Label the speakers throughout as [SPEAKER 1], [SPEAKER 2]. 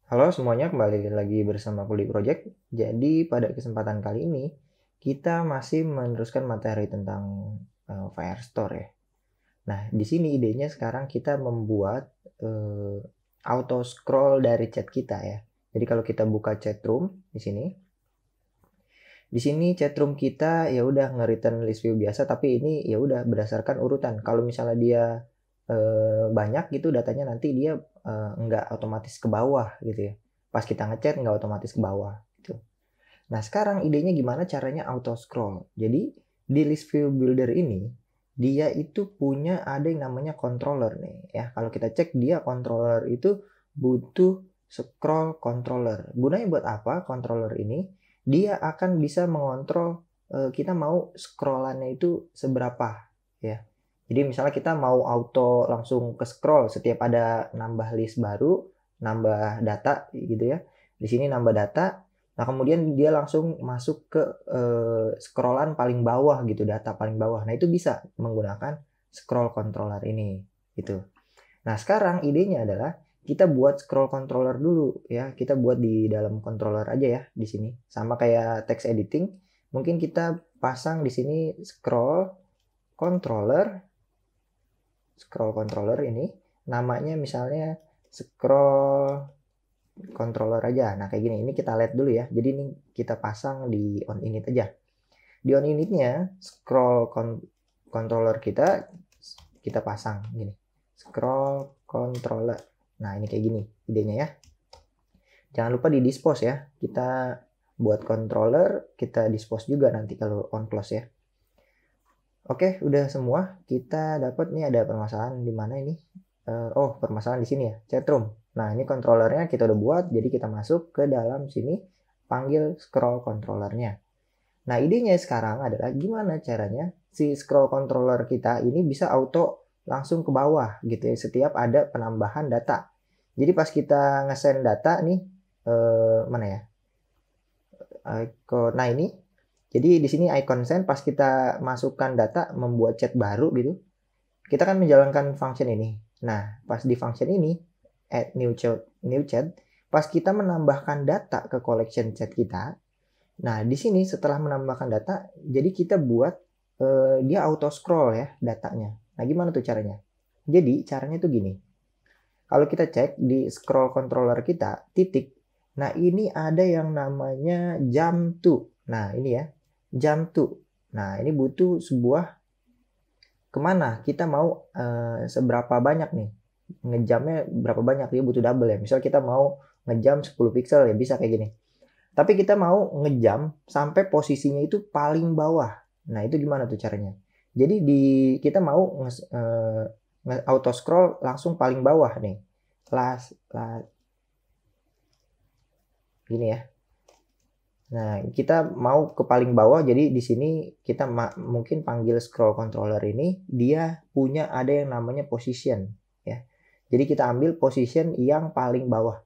[SPEAKER 1] Halo semuanya, kembali lagi bersama Kuli Project. Jadi pada kesempatan kali ini kita masih meneruskan materi tentang Firestore ya. Nah, di sini idenya sekarang kita membuat auto scroll dari chat kita ya. Jadi kalau kita buka chatroom di sini chatroom kita ya udah nge-return list view biasa, tapi ini ya udah berdasarkan urutan. Kalau misalnya dia banyak gitu datanya, nanti dia nggak otomatis ke bawah gitu ya. Pas kita ngechat nggak otomatis ke bawah gitu. Nah, sekarang idenya gimana caranya auto scroll. Jadi di list view builder ini dia itu punya ada yang namanya controller nih ya. Kalau kita cek dia controller itu butuh scroll controller. Gunanya buat apa controller ini? Dia akan bisa mengontrol kita mau scrollannya itu seberapa ya. Jadi misalnya kita mau auto langsung ke scroll setiap ada nambah list baru, nambah data gitu ya. Di sini nambah data. Nah, kemudian dia langsung masuk ke scrollan paling bawah gitu, data paling bawah. Nah, itu bisa menggunakan scroll controller ini gitu. Nah, sekarang idenya adalah kita buat scroll controller dulu ya. Kita buat di dalam controller aja ya di sini. Sama kayak text editing, mungkin kita pasang di sini scroll controller ini namanya misalnya scroll controller aja. Nah, kayak gini. Ini kita lihat dulu ya. Jadi ini kita pasang di on init aja. Di on initnya scroll controller kita pasang gini. Scroll controller. Nah, ini kayak gini idenya ya. Jangan lupa di dispose ya. Kita buat controller, kita dispose juga nanti kalau on close ya. Oke, udah semua. Kita dapat nih ada permasalahan di mana ini? Permasalahan di sini ya, chatroom. Nah, ini controllernya kita udah buat, jadi kita masuk ke dalam sini, panggil scroll controllernya. Nah, idenya sekarang adalah gimana caranya si scroll controller kita ini bisa auto langsung ke bawah gitu ya, setiap ada penambahan data. Jadi pas kita nge-send data nih, mana ya? Nah ini, jadi di sini icon send pas kita masukkan data membuat chat baru gitu, kita kan menjalankan function ini. Nah, pas di function ini add new chat, pas kita menambahkan data ke collection chat kita. Nah, di sini setelah menambahkan data, jadi kita buat dia auto scroll ya datanya. Nah, gimana tuh caranya? Jadi caranya tuh gini. Kalau kita cek di scroll controller kita, titik. Nah, ini ada yang namanya jump to. Nah, ini ya, jump to. Nah, ini butuh sebuah kemana kita mau seberapa banyak nih ngejamnya, berapa banyak dia butuh double ya. Misal kita mau ngejam 10 pixel ya bisa kayak gini, tapi kita mau ngejam sampai posisinya itu paling bawah. Nah, itu gimana tuh caranya? Jadi kita mau auto scroll langsung paling bawah nih, gini ya. Nah, kita mau ke paling bawah, jadi di sini kita mungkin panggil scroll controller ini, dia punya ada yang namanya position ya. Jadi kita ambil position yang paling bawah,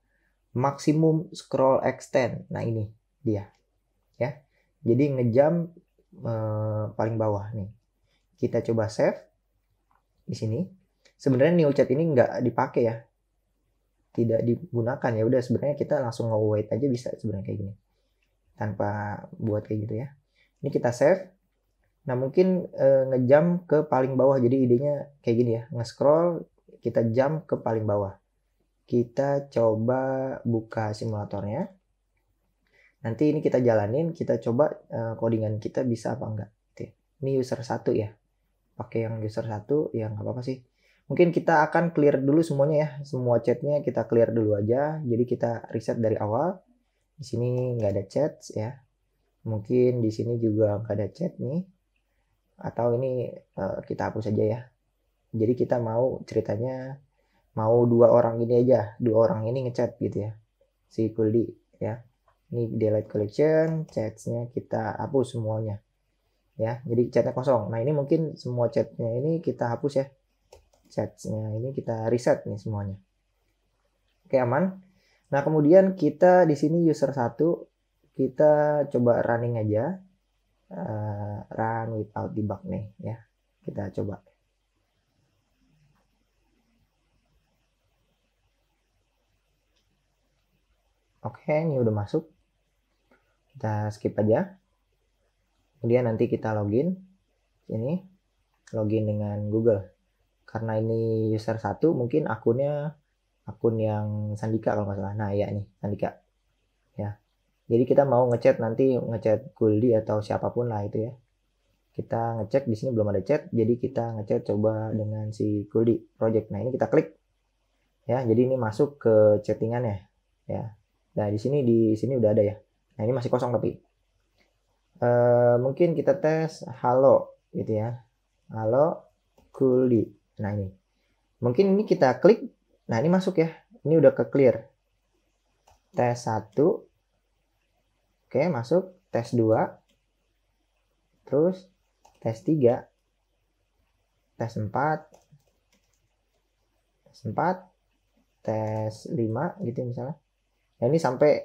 [SPEAKER 1] maksimum scroll extend. Nah, ini dia ya. Jadi ngejam paling bawah nih. Kita coba save di sini. Sebenarnya new chat ini nggak dipakai ya, tidak digunakan ya. Udah sebenarnya kita langsung nge-wait aja bisa sebenarnya kayak gini, tanpa buat kayak gitu ya. Ini kita save. Nah, mungkin ngejam ke paling bawah. Jadi idenya kayak gini ya. Nge-scroll, kita jump ke paling bawah. Kita coba buka simulatornya. Nanti ini kita jalanin, kita coba codingan kita bisa apa enggak. Ini user 1 ya. Pakai yang user 1 ya nggak apa-apa sih. Mungkin kita akan clear dulu semuanya ya. Semua chatnya kita clear dulu aja. Jadi kita reset dari awal. Di sini nggak ada chat ya. Mungkin di sini juga nggak ada chat nih. Atau ini kita hapus aja ya. Jadi kita mau ceritanya mau 2 orang ini aja, 2 orang ini ngechat gitu ya, si Kuldi ya. Ini delete collection, chatnya kita hapus semuanya ya, jadi chatnya kosong. Nah, ini mungkin semua chatnya ini kita hapus ya, chatnya ini kita reset nih semuanya. Oke, aman. Nah, kemudian kita di sini user 1 kita coba running aja, run without debug nih ya, kita coba. Oke, ini udah masuk. Kita skip aja. Kemudian nanti kita login. Ini login dengan Google. Karena ini user 1, mungkin akunnya akun yang Sandika kalau nggak salah. Nah, ya nih, Sandika. Ya. Jadi kita mau ngechat nanti Goldie atau siapapun lah itu ya. Kita ngecek di sini belum ada chat, jadi kita ngechat coba dengan si Goldie Project. Nah, ini kita klik. Ya, jadi ini masuk ke chattingannya ya. Nah, di sini udah ada ya. Nah, ini masih kosong tapi mungkin kita tes halo gitu ya. Halo Goldie. Nah, ini. Mungkin ini kita klik. Nah, ini masuk ya. Ini udah ke clear. Tes 1. Oke, masuk. Tes 2. Terus tes 3. Tes 4. Tes 4. Tes 5 gitu misalnya. Nah, ini sampai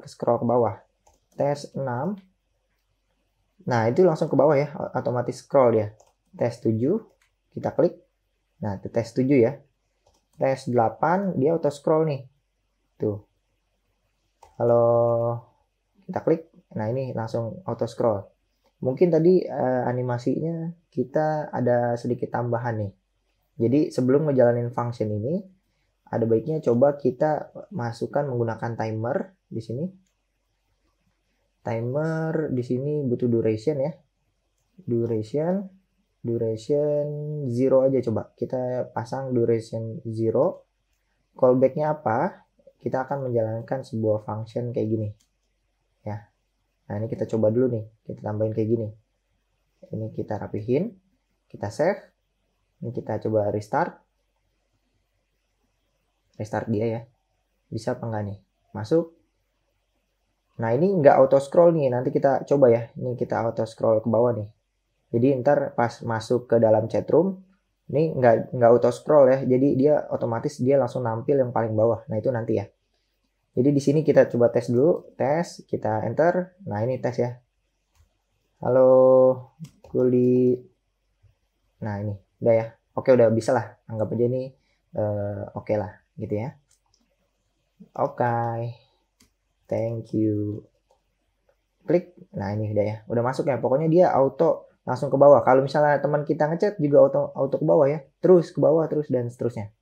[SPEAKER 1] scroll ke bawah. Tes 6. Nah, itu langsung ke bawah ya. Otomatis scroll ya. Tes 7. Kita klik. Nah, itu tes 7 ya. Tes 8 dia auto scroll nih. Tuh. Kalau kita klik, nah ini langsung auto scroll. Mungkin tadi animasinya kita ada sedikit tambahan nih. Jadi sebelum ngejalanin function ini, ada baiknya coba kita masukkan menggunakan timer di sini. Timer di sini butuh duration ya. Duration 0 aja coba. Kita pasang duration 0. Callback-nya apa? Kita akan menjalankan sebuah function kayak gini. Ya. Nah, ini kita coba dulu nih. Kita tambahin kayak gini. Ini kita rapihin. Kita save. Ini kita coba restart. Restart dia ya. Bisa apa enggak nih? Masuk. Nah, ini nggak auto scroll nih. Nanti kita coba ya. Ini kita auto scroll ke bawah nih. Jadi ntar pas masuk ke dalam chatroom, ini nggak auto scroll ya. Jadi dia otomatis dia langsung nampil yang paling bawah. Nah, itu nanti ya. Jadi di sini kita coba tes dulu. Tes. Kita enter. Nah, ini tes ya. Halo, Guli. Nah, ini udah ya. Oke, udah bisa lah. Anggap aja ini oke lah gitu ya. Oke. Thank you. Klik. Nah, ini udah ya. Udah masuk ya. Pokoknya dia auto langsung ke bawah. Kalau misalnya teman kita ngechat juga auto ke bawah ya. Terus ke bawah terus dan seterusnya.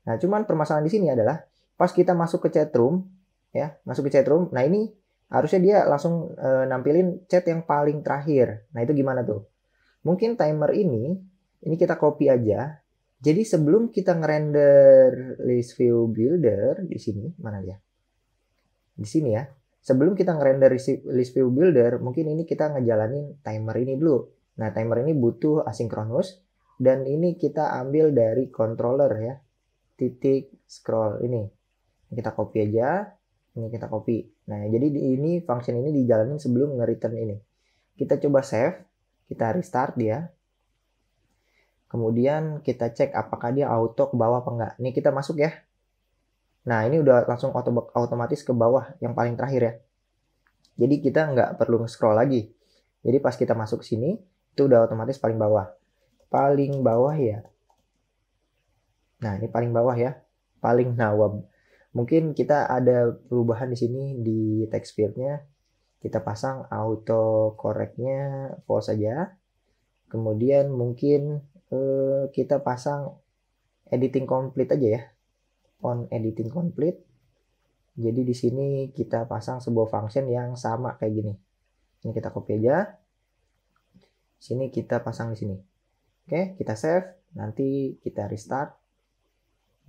[SPEAKER 1] Nah, cuman permasalahan di sini adalah pas kita masuk ke chat room ya, masuk ke chat room. Nah, ini harusnya dia langsung nampilin chat yang paling terakhir. Nah, itu gimana tuh? Mungkin timer ini kita copy aja. Jadi sebelum kita ngerender list view builder di sini, mana dia? Di sini ya. Sebelum kita ngerender list view builder, mungkin ini kita ngejalanin timer ini dulu. Nah, timer ini butuh asinkronus dan ini kita ambil dari controller ya. Titik scroll ini. Kita copy aja. Ini kita copy. Nah, jadi ini function ini dijalanin sebelum nge-return ini. Kita coba save. Kita restart dia. Kemudian kita cek apakah dia auto ke bawah apa enggak. Ini kita masuk ya. Nah, ini udah langsung otomatis ke bawah yang paling terakhir ya. Jadi kita nggak perlu scroll lagi. Jadi pas kita masuk ke sini, itu udah otomatis paling bawah. Paling bawah ya. Nah, ini paling bawah ya. Paling nawab. Mungkin kita ada perubahan di sini di text field-nya. Kita pasang auto correct-nya false saja. Kemudian mungkin kita pasang editing complete aja ya. On editing complete. Jadi di sini kita pasang sebuah function yang sama kayak gini. Ini kita copy aja. Sini kita pasang di sini. Oke, kita save. Nanti kita restart.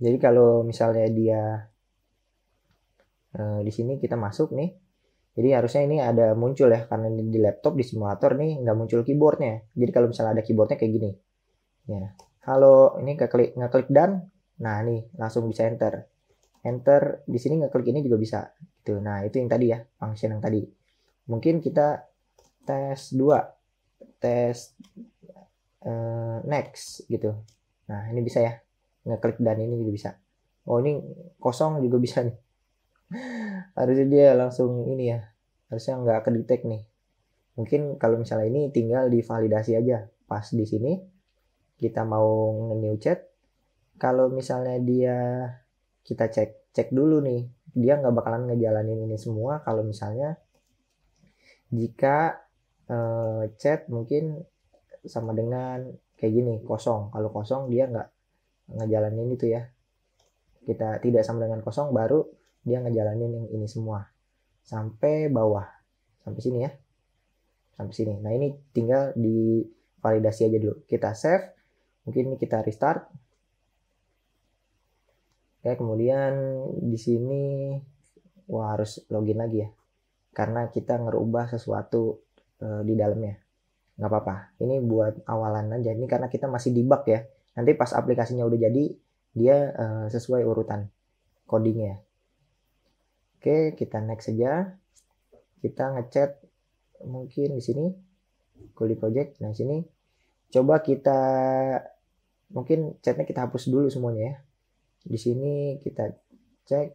[SPEAKER 1] Jadi kalau misalnya dia di sini kita masuk nih. Jadi harusnya ini ada muncul ya. Karena di laptop, di simulator nih nggak muncul keyboardnya. Jadi kalau misalnya ada keyboardnya kayak gini. Ya. Halo, ini ngeklik done. Nah, nih langsung bisa enter. Enter di sini ngeklik ini juga bisa. Gitu. Nah, itu yang tadi ya, function yang tadi. Mungkin kita tes 2. Tes next gitu. Nah, ini bisa ya. Ngeklik done ini juga bisa. Oh, ini kosong juga bisa nih. Harusnya dia langsung ini ya. Harusnya nggak kedetek nih. Mungkin kalau misalnya ini tinggal divalidasi aja. Pas di sini kita mau nge-new chat. Kalau misalnya dia kita cek cek dulu nih, dia nggak bakalan ngejalanin ini semua kalau misalnya jika chat mungkin sama dengan kayak gini, kosong. Kalau kosong dia nggak ngejalanin itu ya. Kita tidak sama dengan kosong, baru dia ngejalanin yang ini semua. Sampai bawah. Sampai sini ya. Sampai sini. Nah ini tinggal di validasi aja dulu. Kita save. Mungkin ini kita restart. Oke, kemudian di sini harus login lagi ya. Karena kita ngerubah sesuatu di dalamnya. Nggak apa-apa. Ini buat awalan aja. Ini karena kita masih debug ya. Nanti pas aplikasinya udah jadi, dia sesuai urutan codingnya. Oke, kita next saja. Kita ngechat mungkin di sini Kuli Project. Nah, sini coba kita mungkin chatnya kita hapus dulu semuanya ya. Di sini kita cek,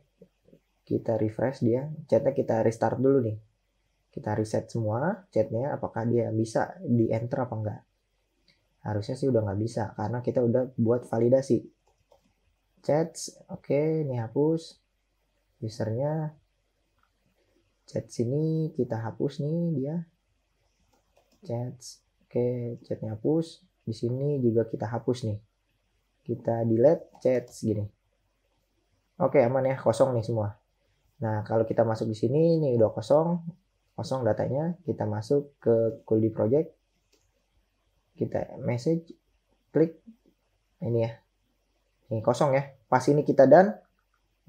[SPEAKER 1] kita refresh dia, chatnya kita restart dulu nih. Kita reset semua chatnya, apakah dia bisa di enter apa enggak. Harusnya sih udah nggak bisa karena kita udah buat validasi. Chats, oke, ini hapus. Usernya, chat sini kita hapus nih dia. Chats, oke, chatnya hapus. Di sini juga kita hapus nih. Kita delete chats gini. Oke, aman ya, kosong nih semua. Nah, kalau kita masuk di sini, ini udah kosong datanya. Kita masuk ke Kuldi Project. Kita message, klik, ini ya. Ini kosong ya. Pas ini kita done,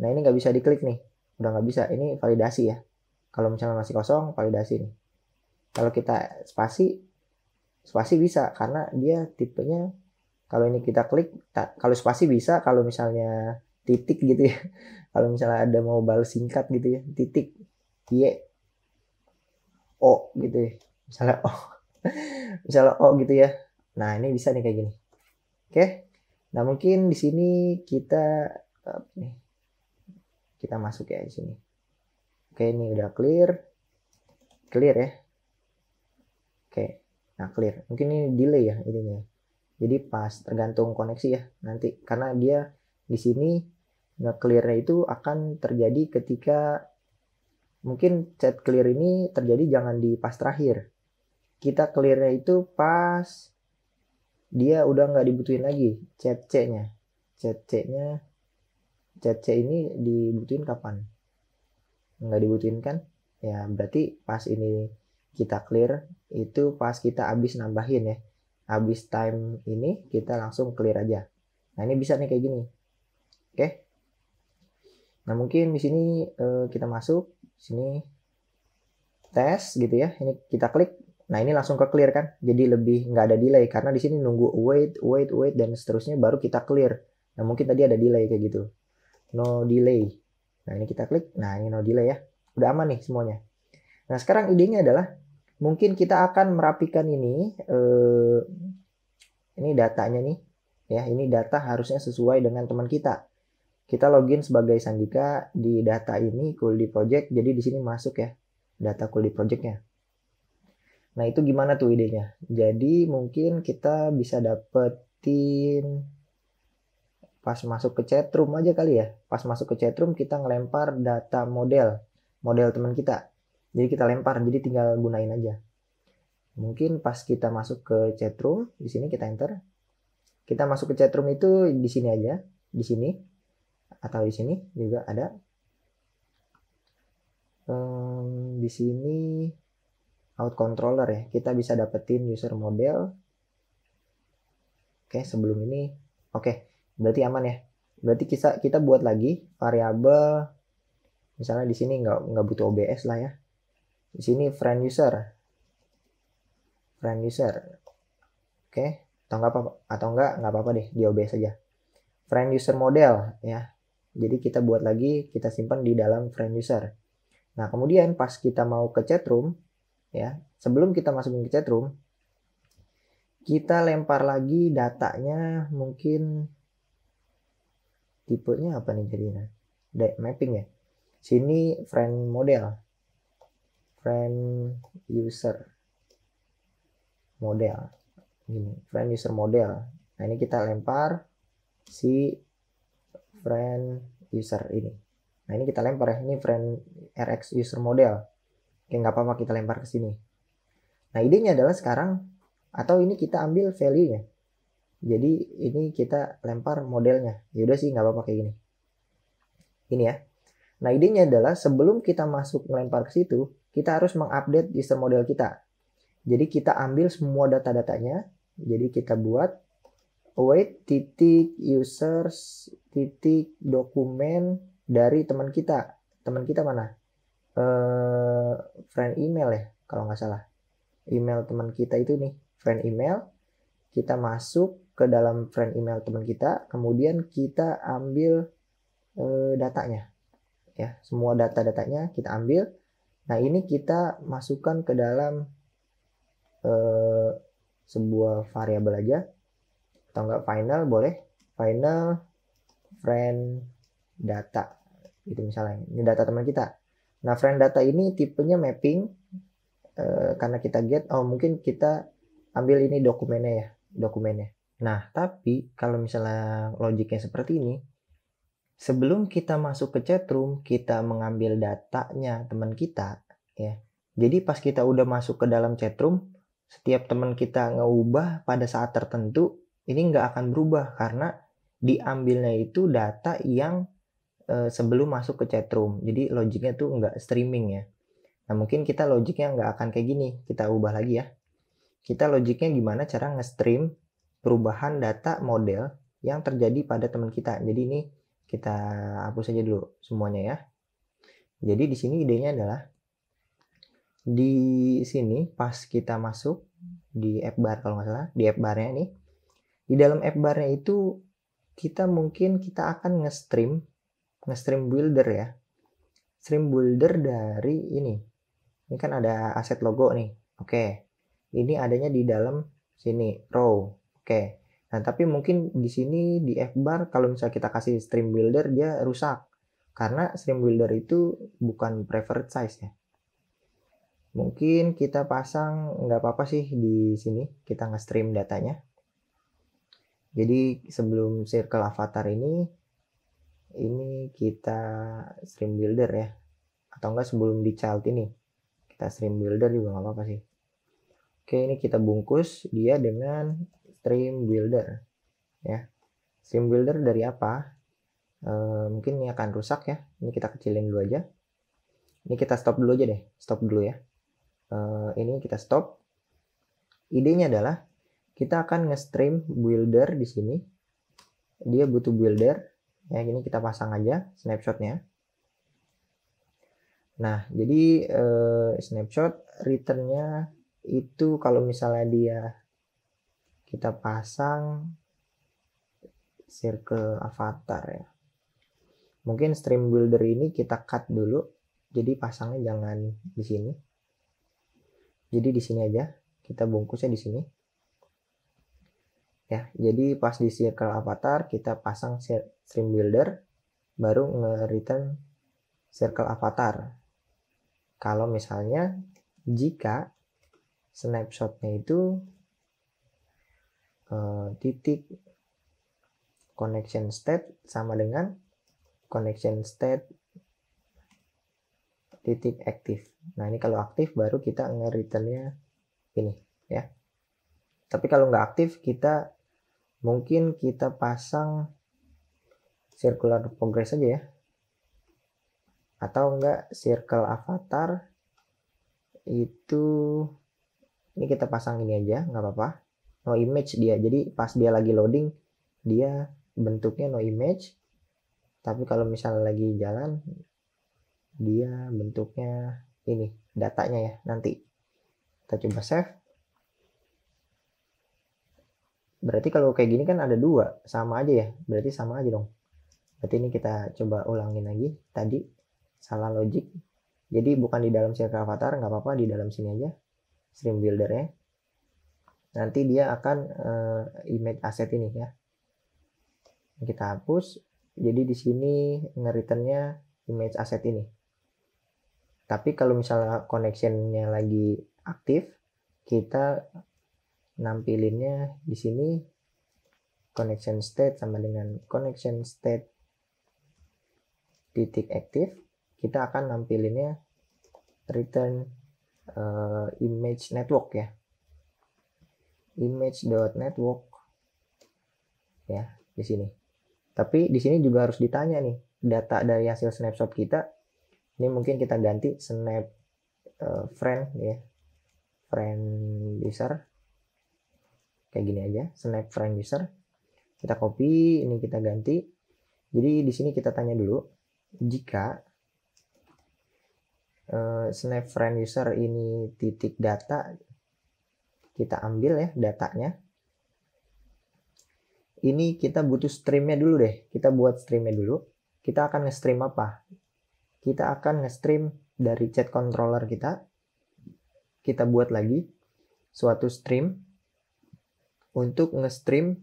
[SPEAKER 1] nah ini nggak bisa diklik nih. Udah nggak bisa, ini validasi ya. Kalau misalnya masih kosong, validasi nih. Kalau kita spasi bisa, karena dia tipenya, kalau ini kita klik, kalau spasi bisa, kalau misalnya titik gitu ya. Kalau misalnya ada mau balas singkat gitu ya, titik, Y, O gitu ya. Misalnya O, misalnya O gitu ya. Nah ini bisa nih kayak gini. Oke. Nah mungkin di sini kita masuk ya di sini. Oke, ini udah clear ya. Oke, nah clear. Mungkin ini delay ya ininya. Jadi pas tergantung koneksi ya nanti, karena dia di sini nge-clearnya itu akan terjadi ketika mungkin chat clear ini terjadi jangan di pas terakhir. Kita clearnya itu pas dia udah nggak dibutuhin lagi chat C-nya. Chat C ini dibutuhin kapan? Nggak dibutuhin kan? Ya berarti pas ini kita clear itu pas kita habis nambahin ya. Habis time ini kita langsung clear aja. Nah ini bisa nih kayak gini. Oke. Nah mungkin di sini kita masuk sini tes gitu ya. Ini kita klik. Nah ini langsung ke clear kan. Jadi lebih nggak ada delay karena di sini nunggu wait dan seterusnya baru kita clear. Nah mungkin tadi ada delay kayak gitu. No delay. Nah ini kita klik. Nah ini no delay ya. Udah aman nih semuanya. Nah sekarang idenya adalah mungkin kita akan merapikan ini datanya nih ya, ini data harusnya sesuai dengan teman kita. Kita login sebagai Sandika di data ini Kuldi Project, jadi di sini masuk ya data Kuldi Projectnya. Nah itu gimana tuh idenya? Jadi mungkin kita bisa dapetin pas masuk ke chatroom aja kali ya. Pas masuk ke chatroom kita ngelempar data model teman kita. Jadi kita lempar, jadi tinggal gunain aja. Mungkin pas kita masuk ke chatroom, di sini kita enter. Kita masuk ke chatroom itu di sini aja, di sini atau di sini juga ada. Di sini out controller ya, kita bisa dapetin user model. Oke, sebelum ini, oke, berarti aman ya. Berarti kita buat lagi variabel, misalnya di sini nggak butuh OBS lah ya. Di sini friend user, oke, atau nggak apa-apa deh di OBS aja. Friend user model ya. Jadi kita buat lagi, kita simpan di dalam friend user. Nah kemudian pas kita mau ke chatroom ya, sebelum kita masukin ke chatroom, kita lempar lagi datanya, mungkin tipenya apa nih jadinya? Mapping ya. Sini friend user model. Ini friend user model. Nah ini kita lempar si friend user ini. Nah ini kita lempar ya, ini friend RX user model. Oke, nggak apa-apa kita lempar ke sini. Nah idenya adalah sekarang, atau ini kita ambil value-nya. Jadi ini kita lempar modelnya. Yaudah sih nggak apa-apa kayak gini. Ini ya. Nah idenya adalah sebelum kita masuk melempar ke situ, kita harus mengupdate user model kita. Jadi kita ambil semua data-datanya. Jadi kita buat await titik users titik dokumen dari teman kita. Teman kita mana? Friend email ya kalau nggak salah. Email teman kita itu nih, friend email. Kita masuk ke dalam friend email teman kita, kemudian kita ambil datanya. Ya, semua data-datanya kita ambil. Nah, ini kita masukkan ke dalam sebuah variabel aja, atau enggak final boleh, final friend data gitu misalnya. Ini data teman kita. Nah, friend data ini tipenya mapping karena kita get, mungkin kita ambil ini dokumennya. Nah, tapi kalau misalnya logiknya seperti ini, sebelum kita masuk ke chatroom, kita mengambil datanya teman kita, ya. Jadi pas kita udah masuk ke dalam chatroom, setiap teman kita ngeubah pada saat tertentu, ini nggak akan berubah karena diambilnya itu data yang sebelum masuk ke chatroom. Jadi logiknya tuh nggak streaming ya. Nah mungkin kita logiknya nggak akan kayak gini. Kita ubah lagi ya. Kita logiknya gimana cara nge-stream perubahan data model yang terjadi pada teman kita. Jadi ini kita hapus aja dulu semuanya ya. Jadi di sini idenya adalah di sini pas kita masuk di app bar kalau nggak salah, di app barnya nih. Di dalam app barnya itu kita akan nge-stream builder ya. Stream builder dari ini. Ini kan ada aset logo nih. Oke. Ini adanya di dalam sini, row. Oke. Nah, tapi mungkin di sini di app bar kalau misalnya kita kasih stream builder dia rusak. Karena stream builder itu bukan preferred size ya. Mungkin kita pasang nggak apa-apa sih di sini kita nge-stream datanya. Jadi sebelum circle avatar ini kita stream builder ya. Atau enggak sebelum di child ini kita stream builder juga nggak apa-apa sih. Oke, ini kita bungkus dia dengan stream builder ya. Stream builder dari apa? Mungkin ini akan rusak ya. Ini kita kecilin dulu aja. Ini kita stop dulu aja deh. Stop dulu ya. Ini kita stop. Idenya adalah kita akan nge-stream builder di sini. Dia butuh builder. Ya, ini kita pasang aja snapshotnya. Nah, jadi snapshot returnnya itu kalau misalnya dia kita pasang circle avatar ya. Mungkin stream builder ini kita cut dulu. Jadi pasangnya jangan di sini. Jadi di sini aja. Kita bungkusnya di sini. Ya, jadi pas di circle avatar kita pasang stream builder baru nge-return circle avatar. Kalau misalnya jika snapshotnya itu titik connection state sama dengan connection state titik aktif. Nah ini kalau aktif baru kita nge-returnnya ini ya. Tapi kalau nggak aktif kita mungkin kita pasang circular progress aja ya. Atau enggak circle avatar itu ini kita pasang ini aja nggak apa-apa. No image dia. Jadi pas dia lagi loading dia bentuknya no image. Tapi kalau misalnya lagi jalan dia bentuknya ini datanya ya nanti. Kita coba save. Berarti kalau kayak gini kan ada dua, sama aja ya. Berarti sama aja dong. Berarti ini kita coba ulangin lagi. Tadi salah logic. Jadi bukan di dalam circle avatar, nggak apa-apa di dalam sini aja. Stream buildernya. Nanti dia akan image asset ini ya. Kita hapus. Jadi di sini nge-returnnya image asset ini. Tapi kalau misalnya connectionnya lagi aktif, kita nampilinnya di sini connection state sama dengan connection state titik active, kita akan nampilinnya return image network ya, image.network ya di sini. Tapi di sini juga harus ditanya nih, data dari hasil snapshot kita ini mungkin kita ganti snap friend ya, friend user kayak gini aja, snap friend user. Kita copy, ini kita ganti. Jadi di sini kita tanya dulu, jika snap friend user ini titik data, kita ambil ya datanya. Ini kita butuh streamnya dulu deh. Kita buat streamnya dulu. Kita akan nge-stream apa? Kita akan nge-stream dari chat controller kita. Kita buat lagi suatu stream untuk nge-stream.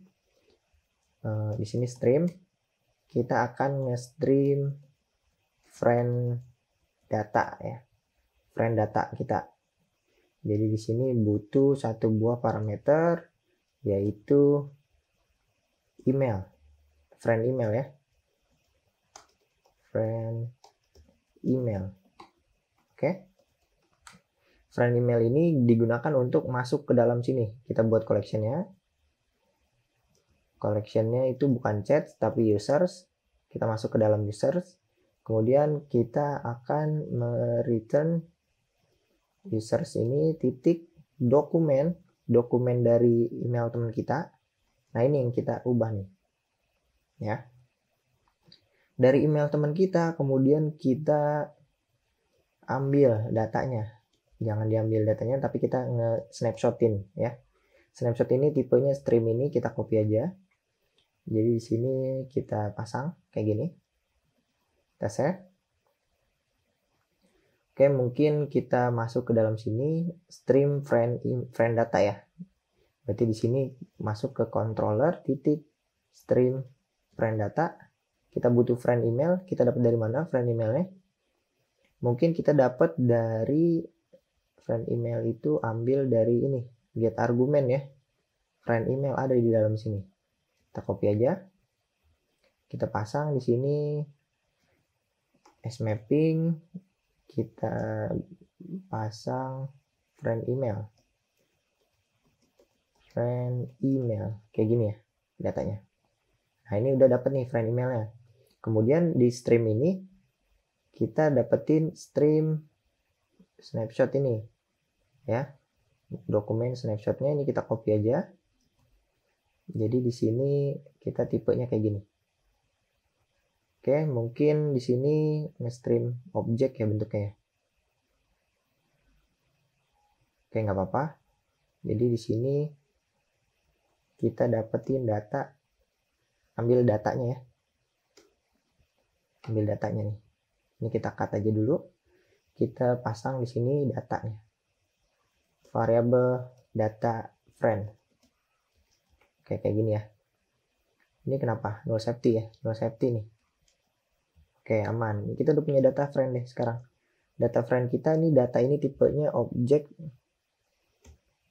[SPEAKER 1] Di sini stream. Kita akan nge-stream friend data ya. Friend data kita. Jadi di sini butuh satu buah parameter yaitu email, friend email ya, friend email. Oke, friend email ini digunakan untuk masuk ke dalam sini. Kita buat collectionnya. Collectionnya itu bukan chat tapi users. Kita masuk ke dalam users. Kemudian kita akan return users ini titik dokumen dari email teman kita. Nah ini yang kita ubah nih ya, dari email teman kita, kemudian kita ambil datanya. Jangan diambil datanya tapi kita nge-snapshotin ya. Snapshot ini tipenya stream, ini kita copy aja. Jadi di sini kita pasang kayak gini, kita save. Oke, mungkin kita masuk ke dalam sini stream friend data ya. Berarti di sini masuk ke controller titik stream friend data. Kita butuh friend email. Kita dapat dari mana friend emailnya? Mungkin kita dapat dari friend email itu ambil dari ini, get argument ya. Friend email ada di dalam sini. Kita copy aja. Kita pasang di sini as mapping. Kita pasang friend email. Kayak gini ya datanya. Nah ini udah dapet nih friend emailnya. Kemudian di stream ini kita dapetin stream snapshot ini ya, dokumen snapshotnya ini kita copy aja. Jadi di sini kita tipenya kayak gini. Oke, mungkin di sini nge-stream objek ya bentuknya. Oke, nggak apa-apa. Jadi di sini kita dapetin data, ambil datanya ya, ambil datanya nih. Ini kita cut aja dulu, kita pasang di sini datanya, variabel data friend. Oke, kayak gini ya. Ini kenapa no safety ya, no safety nih. Oke, aman. Kita udah punya data friend deh sekarang. Data friend kita ini, data ini tipenya objek.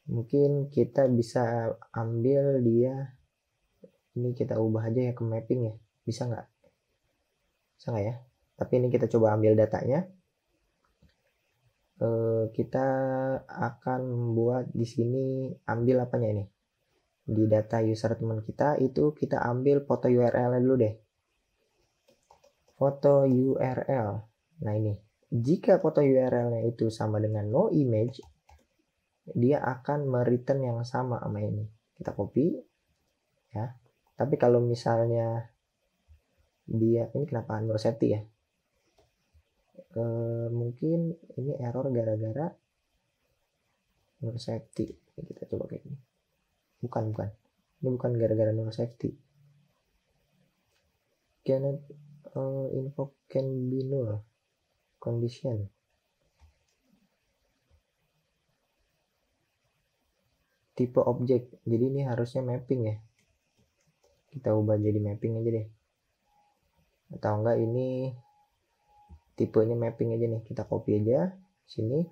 [SPEAKER 1] Mungkin kita bisa ambil dia, ini kita ubah aja ya ke mapping ya, bisa nggak? Bisa nggak ya? Tapi ini kita coba ambil datanya. Kita akan membuat di sini, ambil apanya ini? Di data user teman kita itu kita ambil foto URL dulu deh. Foto URL. Nah ini, jika foto URL-nya itu sama dengan no image, dia akan mereturn yang sama ini. Kita copy ya. Tapi kalau misalnya dia ini, kenapa no safety ya? Mungkin ini error gara-gara no safety. Kita coba kayak gini. Bukan. Ini bukan gara-gara no safety. Cannot invoke can be null condition. Tipe objek. Jadi ini harusnya mapping ya. Kita ubah jadi mapping aja deh. Atau enggak ini tipenya mapping aja nih. Kita copy aja sini.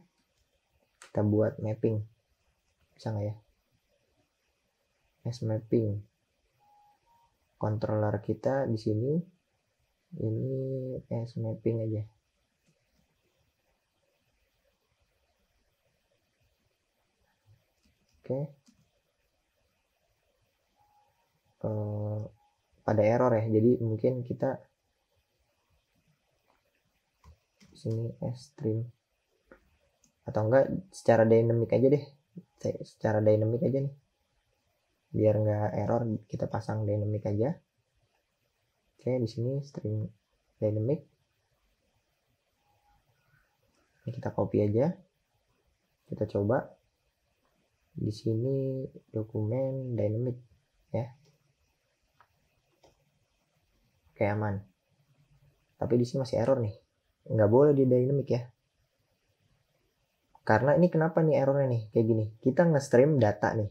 [SPEAKER 1] Kita buat mapping. Bisa nggak ya? As mapping. Controller kita di sini Ini mapping aja. Oke. Pada error ya, jadi mungkin kita sini string atau enggak secara dynamic aja deh, secara dynamic aja nih biar nggak error, kita pasang dynamic aja. Oke, di sini string dynamic, ini kita copy aja, kita coba di sini dokumen dynamic ya. Oke, aman. Tapi di sini masih error nih, nggak boleh di dynamic ya. Karena ini kenapa nih errornya nih kayak gini, kita nge-stream data nih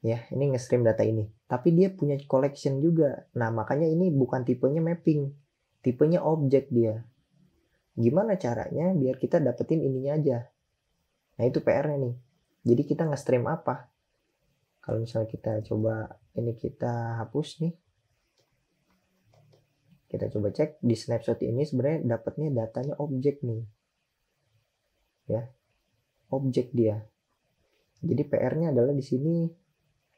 [SPEAKER 1] ya, ini nge-stream data ini, tapi dia punya collection juga. Nah makanya ini bukan tipenya mapping, tipenya objek dia. Gimana caranya biar kita dapetin ininya aja? Nah itu PR-nya nih. Jadi kita nge-stream apa? Kalau misalnya kita coba ini, kita hapus nih, kita coba cek di snapshot ini sebenarnya dapatnya datanya objek nih ya, objek dia. Jadi PR-nya adalah di sini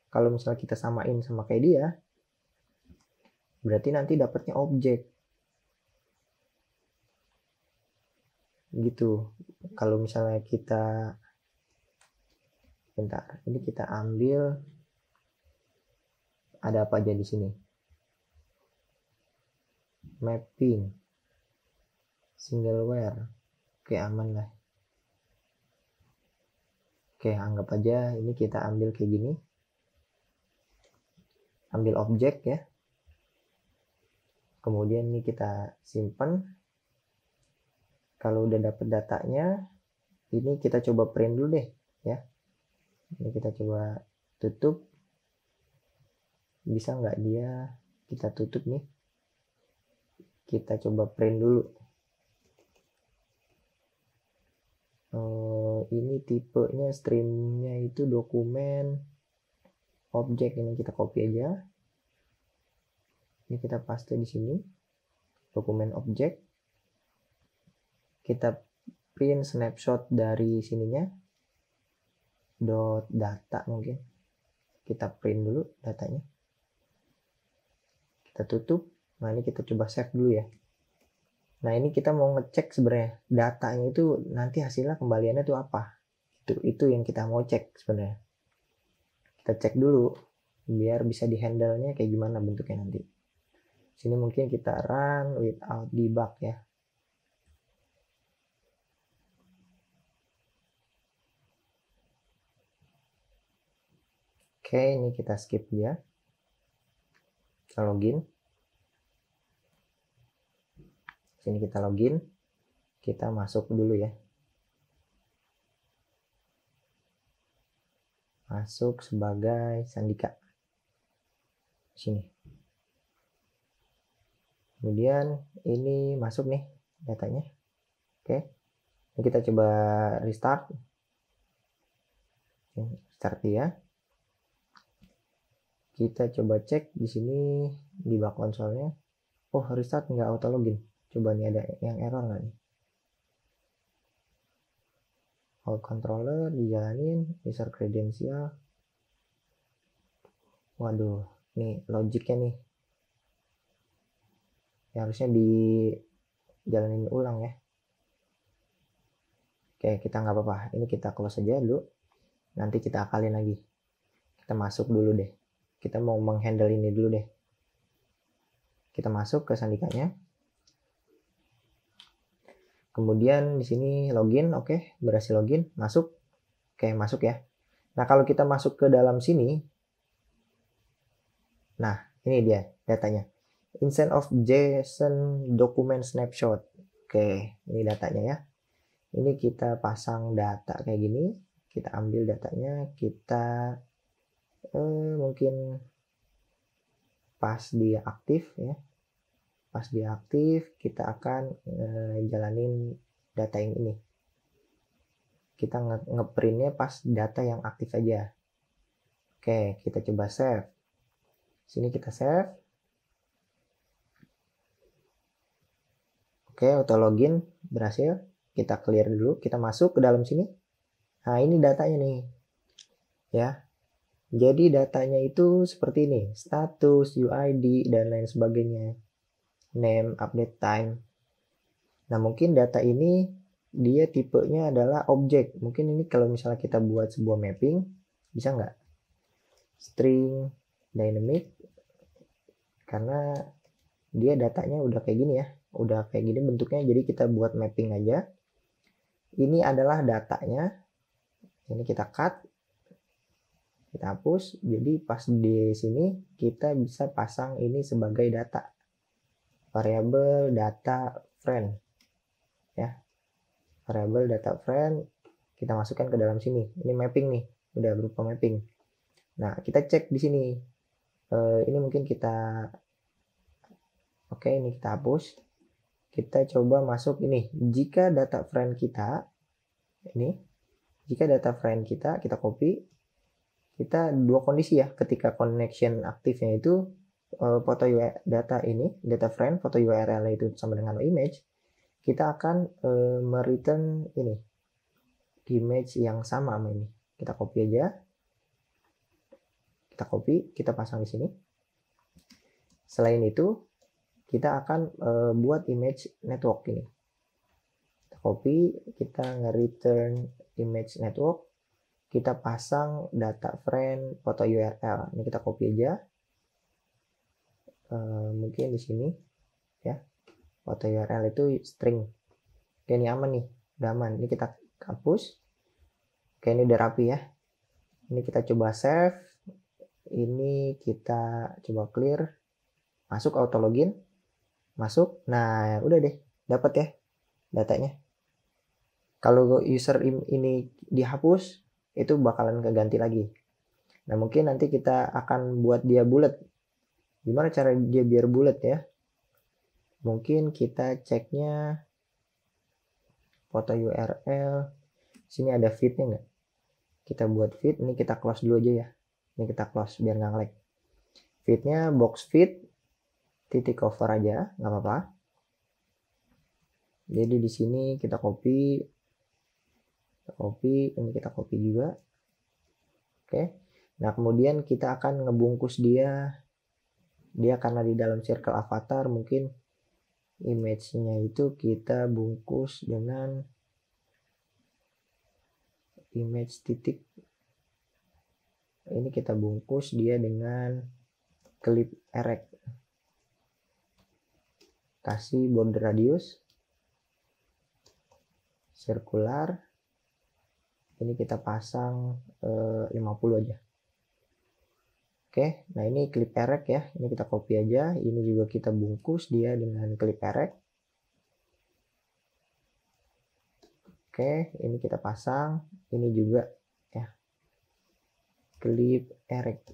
[SPEAKER 1] kalau misalnya kita samain sama kayak dia, berarti nanti dapatnya objek gitu. Kalau misalnya kita, bentar, ini kita ambil ada apa aja di sini, mapping, singleware, oke aman lah. Oke, anggap aja ini kita ambil kayak gini, ambil objek ya, kemudian ini kita simpan. Kalau udah dapet datanya, ini kita coba print dulu deh ya. Ini kita coba tutup, bisa nggak dia, kita tutup nih, kita coba print dulu. Ini tipenya streamnya itu dokumen objek, ini kita copy aja, ini kita paste di sini, dokumen objek, kita print snapshot dari sininya, dot data mungkin, kita print dulu datanya, kita tutup. Nah ini kita coba save dulu ya. Nah ini kita mau ngecek sebenarnya datanya itu nanti hasilnya kembaliannya itu apa, itu yang kita mau cek sebenarnya. Kita cek dulu biar bisa di handle nya kayak gimana bentuknya nanti. Sini mungkin kita run without debug ya. Oke, ini kita skip dia, kita login. Sini kita login, kita masuk dulu ya, masuk sebagai Sandika sini. Kemudian ini masuk nih datanya. Oke, ini kita coba restart, start dia. Kita coba cek di sini di bak konsolnya. Oh, restart nggak auto login. Coba nih ada yang error nggak nih? Hold controller dijalanin, user credential. Waduh, nih logiknya nih. Ya, harusnya dijalanin ulang ya. Oke, kita nggak apa-apa. Ini kita close aja dulu. Nanti kita akalin lagi. Kita masuk dulu deh. Kita mau menghandle ini dulu deh. Kita masuk ke Sandikanya. Kemudian di sini login, oke, berhasil login, masuk. Oke, masuk ya. Nah, kalau kita masuk ke dalam sini, nah, ini dia datanya. Instead of JSON document snapshot. Oke, ini datanya ya. Ini kita pasang data kayak gini, kita ambil datanya, kita mungkin pas dia aktif ya. Pas dia aktif, kita akan jalanin data yang ini. Kita ngeprintnya pas data yang aktif aja. Oke, kita coba save. Sini kita save. Oke, auto login berhasil. Kita clear dulu, kita masuk ke dalam sini. Nah, ini datanya nih. Ya. Jadi datanya itu seperti ini, status, UID, dan lain sebagainya. Name, update time. Nah, mungkin data ini dia tipenya adalah objek. Mungkin ini kalau misalnya kita buat sebuah mapping, bisa nggak? String, dynamic, karena dia datanya udah kayak gini ya. Udah kayak gini bentuknya, jadi kita buat mapping aja. Ini adalah datanya. Ini kita cut, kita hapus. Jadi pas di sini kita bisa pasang ini sebagai data. Variabel data friend. Ya. Variabel data friend kita masukkan ke dalam sini. Ini mapping nih, udah berupa mapping. Nah, kita cek di sini. Ini mungkin kita ini kita hapus. Kita coba masuk ini. Jika data friend kita ini, jika data friend kita copy, kita dua kondisi ya. Ketika connection aktifnya itu foto data ini, data friend, foto URL itu sama dengan image, kita akan mereturn ini image yang sama sama ini. Kita copy aja. Kita copy, kita pasang di sini. Selain itu, kita akan buat image network ini. Kita copy, kita nge-return image network. Kita pasang data friend foto URL. Ini kita copy aja. Mungkin di sini ya. Foto URL itu string. Oke, ini aman nih, udah aman. Ini kita hapus. Oke, ini udah rapi ya. Ini kita coba save. Ini kita coba clear. Masuk auto login. Masuk. Nah, udah deh, dapat ya datanya. Kalau user ini dihapus, itu bakalan keganti lagi. Nah, mungkin nanti kita akan buat dia bulat. Gimana cara dia biar bulat ya? Mungkin kita ceknya foto URL. Sini ada feed-nya nggak? Kita buat feed. Ini kita close dulu aja ya. Ini kita close biar nggak nge-lag. Feed-nya box feed titik cover aja, nggak apa-apa. Jadi di sini kita copy, ini kita copy juga. Oke. Nah, kemudian kita akan ngebungkus dia karena di dalam circle avatar, mungkin image-nya itu kita bungkus dengan image titik. Ini kita bungkus dia dengan clip erect. Kasih border radius circular. Ini kita pasang 50 aja. Oke, nah ini clip erect ya. Ini kita copy aja. Ini juga kita bungkus dia dengan clip erect. Oke, ini kita pasang. Ini juga ya. Clip erect.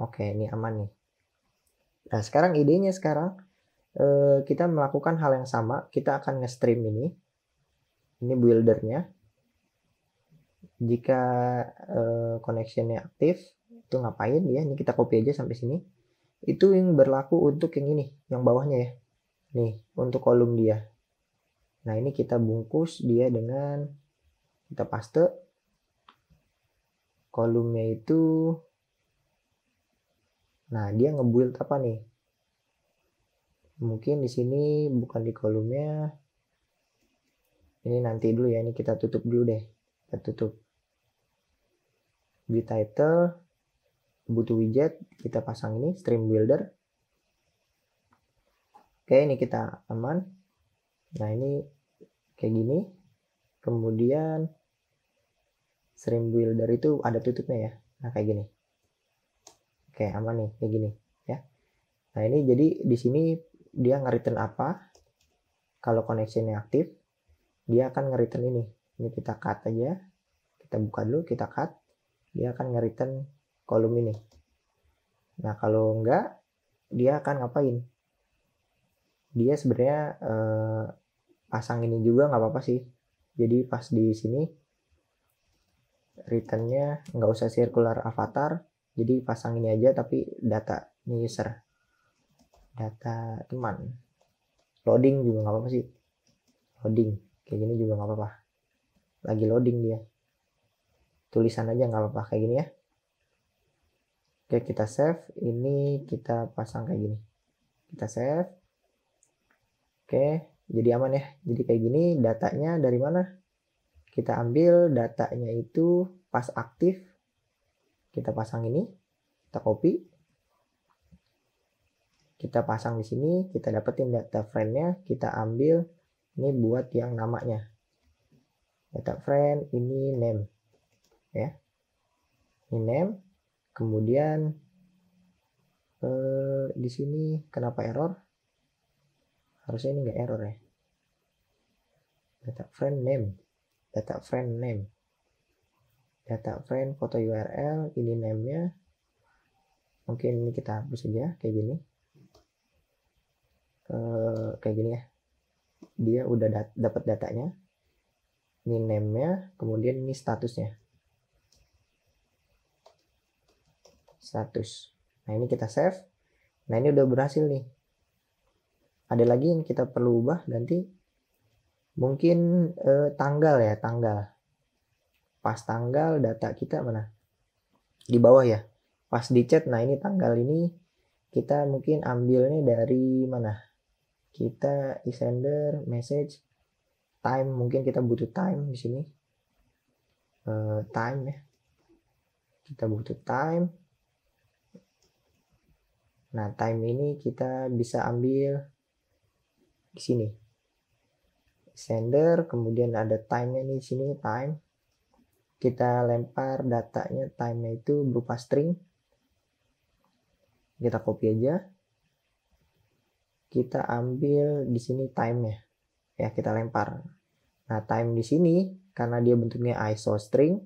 [SPEAKER 1] Oke, ini aman nih. Nah, sekarang idenya kita melakukan hal yang sama. Kita akan nge-stream ini. Ini buildernya. Jika connectionnya aktif, itu ngapain ya? Ini kita copy aja sampai sini. Itu yang berlaku untuk yang ini, yang bawahnya ya. Nih, untuk kolom dia. Nah, ini kita bungkus dia dengan kita paste. Kolomnya itu, nah dia nge-build apa nih? Mungkin di sini bukan di kolomnya. Ini nanti dulu ya, ini kita tutup dulu deh. Kita tutup. Di title, butuh widget, kita pasang ini stream builder. Oke, ini kita aman. Nah, ini kayak gini. Kemudian stream builder itu ada tutupnya ya. Nah, kayak gini. Oke, aman nih, kayak gini ya. Nah, ini jadi di sini dia nge-return apa? Kalau connectionnya aktif, dia akan nge-return ini. Ini kita cut aja. Kita buka dulu, kita cut. Dia akan nge-return kolom ini. Nah, kalau enggak, dia akan ngapain? Dia sebenarnya pasang ini juga nggak apa-apa sih. Jadi pas di sini returnnya nggak usah circular avatar. Jadi pasang ini aja tapi data ini user. data teman. Loading juga nggak apa-apa sih, loading kayak gini juga nggak apa-apa, lagi loading dia, tulisan aja nggak apa-apa kayak gini ya. Oke, kita save, ini kita pasang kayak gini, kita save. Oke, jadi aman ya. Jadi kayak gini, datanya dari mana? Kita ambil datanya itu pas aktif, kita pasang ini, kita copy, kita pasang di sini, kita dapetin data frame-nya, kita ambil ini buat yang namanya. Data frame ini name ya. Ini name. Kemudian di sini kenapa error? Harusnya ini nggak error ya. Data frame name, data frame name, data frame foto URL, ini name-nya. Mungkin ini kita hapus saja kayak gini. Kayak gini ya. Dia udah dapat datanya. Ini name-nya, kemudian ini statusnya. Status. Nah, ini kita save. Nah, ini udah berhasil nih. Ada lagi yang kita perlu ubah nanti. Mungkin tanggal ya, tanggal. Pas tanggal data kita mana? Di bawah ya. Pas di chat, nah ini tanggal ini kita mungkin ambilnya dari mana? Kita sender, message, time, mungkin kita butuh time di sini. Time ya. Kita butuh time. Nah, time ini kita bisa ambil di sini. Sender, kemudian ada time-nya nih di sini, time. Kita lempar datanya, time-nya itu berupa string. Kita copy aja. Kita ambil di sini time-nya. Ya, kita lempar. Nah, time di sini karena dia bentuknya ISO string,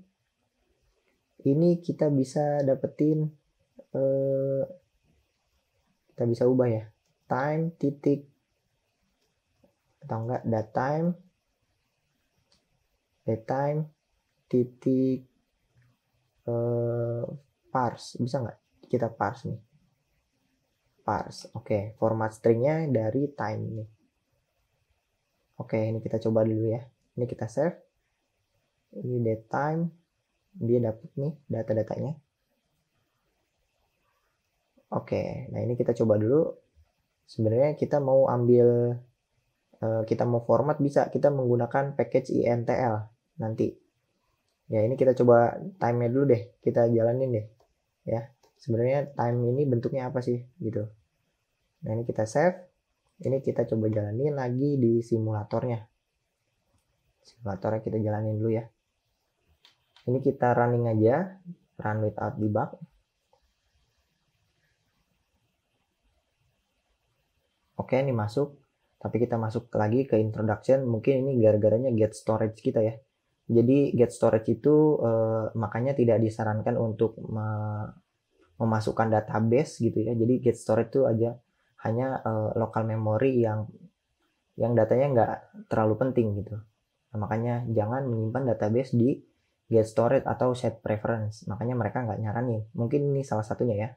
[SPEAKER 1] ini kita bisa dapetin kita bisa ubah ya, time titik atau enggak datetime titik parse, bisa nggak kita parse nih, parse. Oke, format stringnya dari time ini. Oke, ini kita coba dulu ya. Ini kita save, ini datetime, dia dapat nih data-datanya. Oke, nah ini kita coba dulu. Sebenarnya kita mau ambil, kita mau format bisa, kita menggunakan package intl nanti. Ya, ini kita coba time-nya dulu deh, kita jalanin deh. Ya, sebenarnya time ini bentuknya apa sih gitu. Nah, ini kita save. Ini kita coba jalanin lagi di simulatornya. Simulatornya kita jalanin dulu ya. Ini kita running aja, run without debug. Oke, ini masuk, tapi kita masuk lagi ke introduction. Mungkin ini gara-garanya get storage kita ya. Jadi get storage itu makanya tidak disarankan untuk memasukkan database gitu ya. Jadi get storage itu aja hanya local memory yang datanya nggak terlalu penting gitu. Nah, makanya jangan menyimpan database di get storage atau set preference. Makanya mereka nggak nyaranin. Mungkin ini salah satunya ya.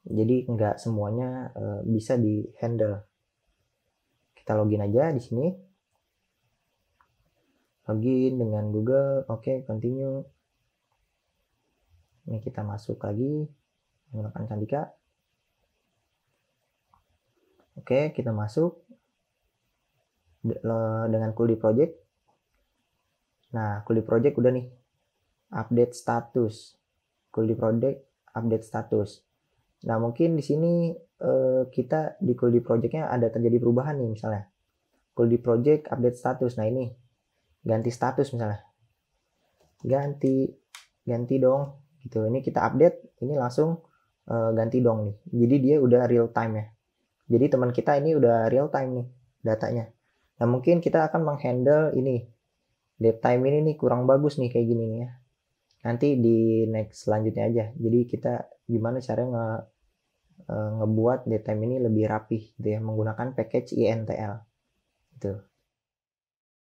[SPEAKER 1] Jadi nggak semuanya bisa di handle. Kita login aja di sini. Login dengan Google. Oke, continue. Ini kita masuk lagi menggunakan Candika. Oke, kita masuk dengan Kuldi Project. Nah, Kuldi Project udah nih. Update status. Kuldi Project update status. Nah, mungkin di sini kita di Kuldi Project-nya ada terjadi perubahan nih misalnya. Kuldi Project update status. Nah, ini ganti status misalnya. Ganti dong gitu. Ini kita update, ini langsung ganti dong nih. Jadi dia udah real time ya. Jadi teman kita ini udah real time nih datanya. Nah, mungkin kita akan menghandle ini. Date time ini nih kurang bagus nih kayak gini nih ya. Nanti di next selanjutnya aja. Jadi kita gimana caranya ngebuat datetime ini lebih rapih gitu ya, menggunakan package intl gitu.